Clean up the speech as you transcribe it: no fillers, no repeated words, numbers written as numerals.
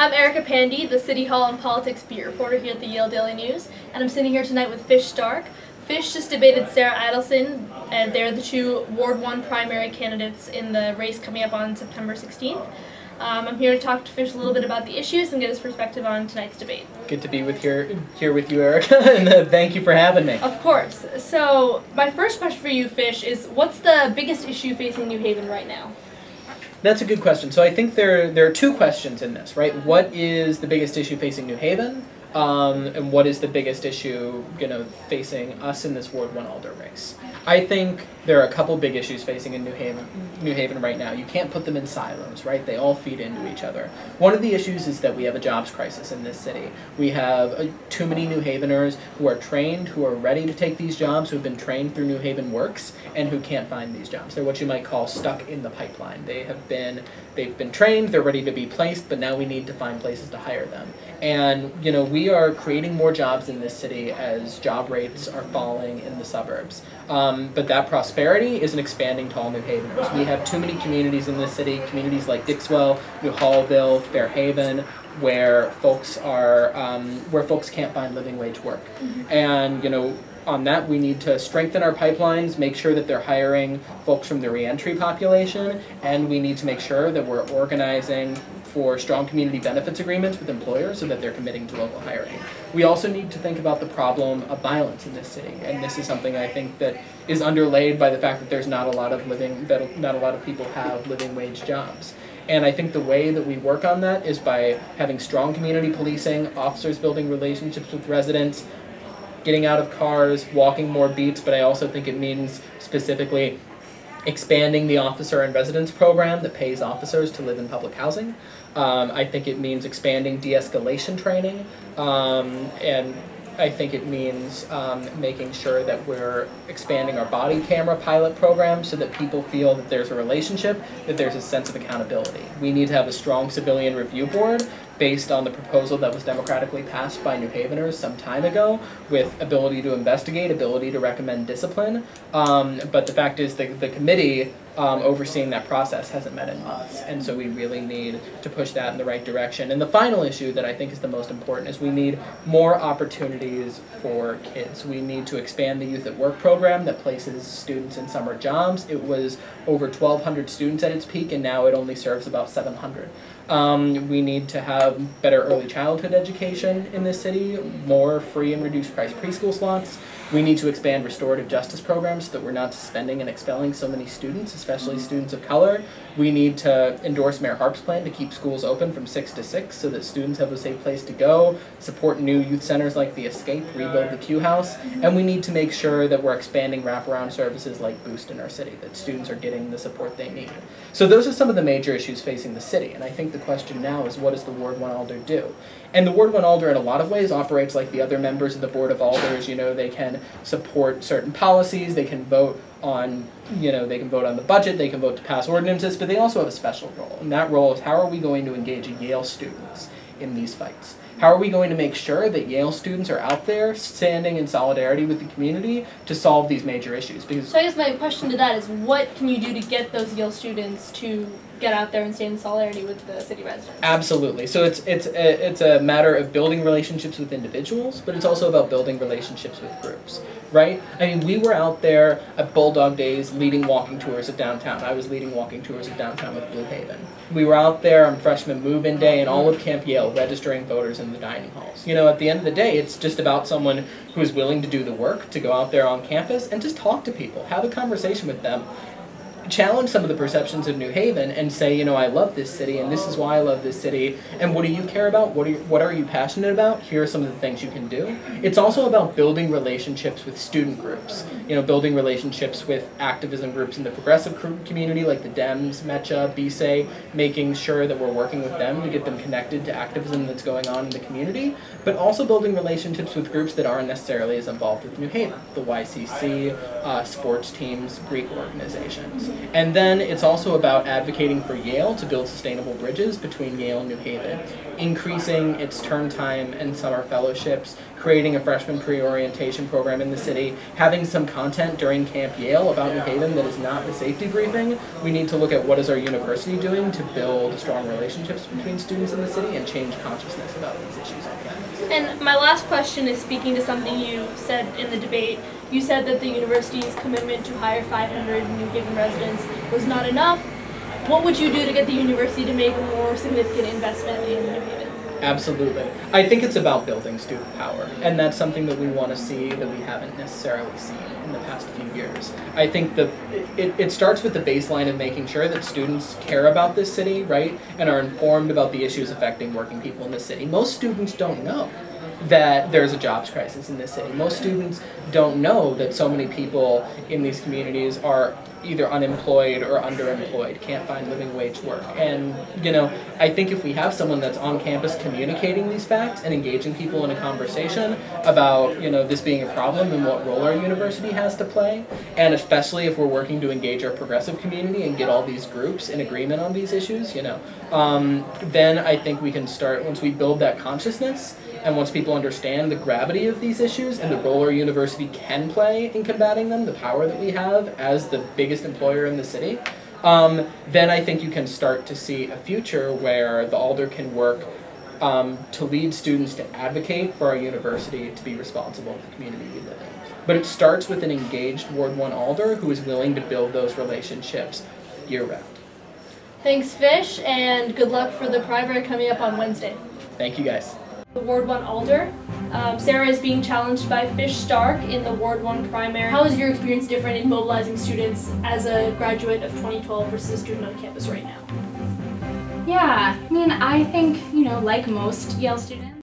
I'm Erica Pandey, the City Hall and Politics beat reporter here at the Yale Daily News, and I'm sitting here tonight with Fish Stark. Fish just debated Sarah Adelson, and they're the two Ward 1 primary candidates in the race coming up on September 16th. I'm here to talk to Fish a little bit about the issues and get his perspective on tonight's debate. Good to be here with you, Erica, and thank you for having me. Of course. So, my first question for you, Fish, is what's the biggest issue facing New Haven right now? That's a good question. So I think there are two questions in this, right? What is the biggest issue facing New Haven, and what is the biggest issue, facing us in this Ward 1 Alder race? I think there are a couple big issues facing in New Haven right now. You can't put them in silos, right? They all feed into each other. One of the issues is that we have a jobs crisis in this city. We have too many New Haveners who are trained, who are ready to take these jobs, who have been trained through New Haven Works, and who can't find these jobs. They're what you might call stuck in the pipeline. They've been trained, they're ready to be placed, but now we need to find places to hire them. And, we are creating more jobs in this city as job rates are falling in the suburbs. But that prosperity isn't expanding to all New Haveners. We have too many communities in this city, communities like Dixwell, New Hallville, Fairhaven, where folks can't find living wage work. And, on that, we need to strengthen our pipelines, make sure that they're hiring folks from the reentry population, and we need to make sure that we're organizing for strong community benefits agreements with employers so that they're committing to local hiring. We also need to think about the problem of violence in this city, and this is something I think that is underlaid by the fact that there's not a lot of people have living wage jobs. And I think the way that we work on that is by having strong community policing, officers building relationships with residents, getting out of cars, walking more beats, but I also think it means specifically expanding the officer and residence program that pays officers to live in public housing. I think it means expanding de-escalation training, and I think it means making sure that we're expanding our body camera pilot program so that people feel that there's a relationship, that there's a sense of accountability. We need to have a strong civilian review board based on the proposal that was democratically passed by New Haveners some time ago, with ability to investigate, ability to recommend discipline. But the fact is that the committee overseeing that process hasn't met in months, and so we really need to push that in the right direction. And the final issue that I think is the most important is we need more opportunities for kids. We need to expand the Youth at Work program that places students in summer jobs. It was over 1,200 students at its peak, and now it only serves about 700. We need to have better early childhood education in this city, more free and reduced price preschool slots. We need to expand restorative justice programs so that we're not suspending and expelling so many students, especially students of color. We need to endorse Mayor Harp's plan to keep schools open from 6 to 6 so that students have a safe place to go, support new youth centers like the Escape, rebuild the Q House, and we need to make sure that we're expanding wraparound services like Boost in our city, that students are getting the support they need. So those are some of the major issues facing the city, and I think the question now is, what does the Ward 1 Alder do? And the Ward 1 Alder in a lot of ways operates like the other members of the Board of Alders. They can support certain policies, they can vote on, they can vote on the budget, they can vote to pass ordinances, but they also have a special role. And that role is, how are we going to engage Yale students in these fights? How are we going to make sure that Yale students are out there standing in solidarity with the community to solve these major issues? So I guess my question to that is, what can you do to get those Yale students to get out there and stand in solidarity with the city residents? Absolutely. So it's a matter of building relationships with individuals, but it's also about building relationships with groups, right? I mean, we were out there at Bulldog Days leading walking tours of downtown. I was leading walking tours of downtown with Blue Haven. We were out there on freshman move-in day and all of Camp Yale registering voters in the dining halls. At the end of the day, it's just about someone who is willing to do the work, to go out there on campus and just talk to people, have a conversation with them, challenge some of the perceptions of New Haven and say, I love this city and this is why I love this city, and what do you care about? What are you passionate about? Here are some of the things you can do. It's also about building relationships with student groups, building relationships with activism groups in the progressive community like the Dems, MECHA, BSA, making sure that we're working with them to get them connected to activism that's going on in the community, but also building relationships with groups that aren't necessarily as involved with New Haven, the YCC, sports teams, Greek organizations. And then it's also about advocating for Yale to build sustainable bridges between Yale and New Haven, increasing its term time and summer fellowships, creating a freshman pre-orientation program in the city, having some content during Camp Yale about New Haven that is not the safety briefing. We need to look at what is our university doing to build strong relationships between students in the city and change consciousness about these issues on campus. And my last question is speaking to something you said in the debate. You said that the university's commitment to hire 500 New Haven residents was not enough. What would you do to get the university to make a more significant investment in New Haven? Absolutely. I think it's about building student power, and that's something that we want to see that we haven't necessarily seen in the past few years. I think it starts with the baseline of making sure that students care about this city, right, and are informed about the issues affecting working people in the city. Most students don't know that there's a jobs crisis in this city. Most students don't know that so many people in these communities are either unemployed or underemployed, can't find living wage work. And, I think if we have someone that's on campus communicating these facts and engaging people in a conversation about, this being a problem and what role our university has to play, and especially if we're working to engage our progressive community and get all these groups in agreement on these issues, then I think we can start, once we build that consciousness, and once people understand the gravity of these issues and the role our university can play in combating them, the power that we have as the biggest employer in the city, then I think you can start to see a future where the Alder can work to lead students to advocate for our university to be responsible for the community we live in. But it starts with an engaged Ward 1 Alder who is willing to build those relationships year-round. Thanks, Fish, and good luck for the primary coming up on Wednesday. Thank you, guys. The Ward 1 Alder. Sarah is being challenged by Fish Stark in the Ward 1 primary. How is your experience different in mobilizing students as a graduate of 2012 versus a student on campus right now? Yeah, I think, like most Yale students,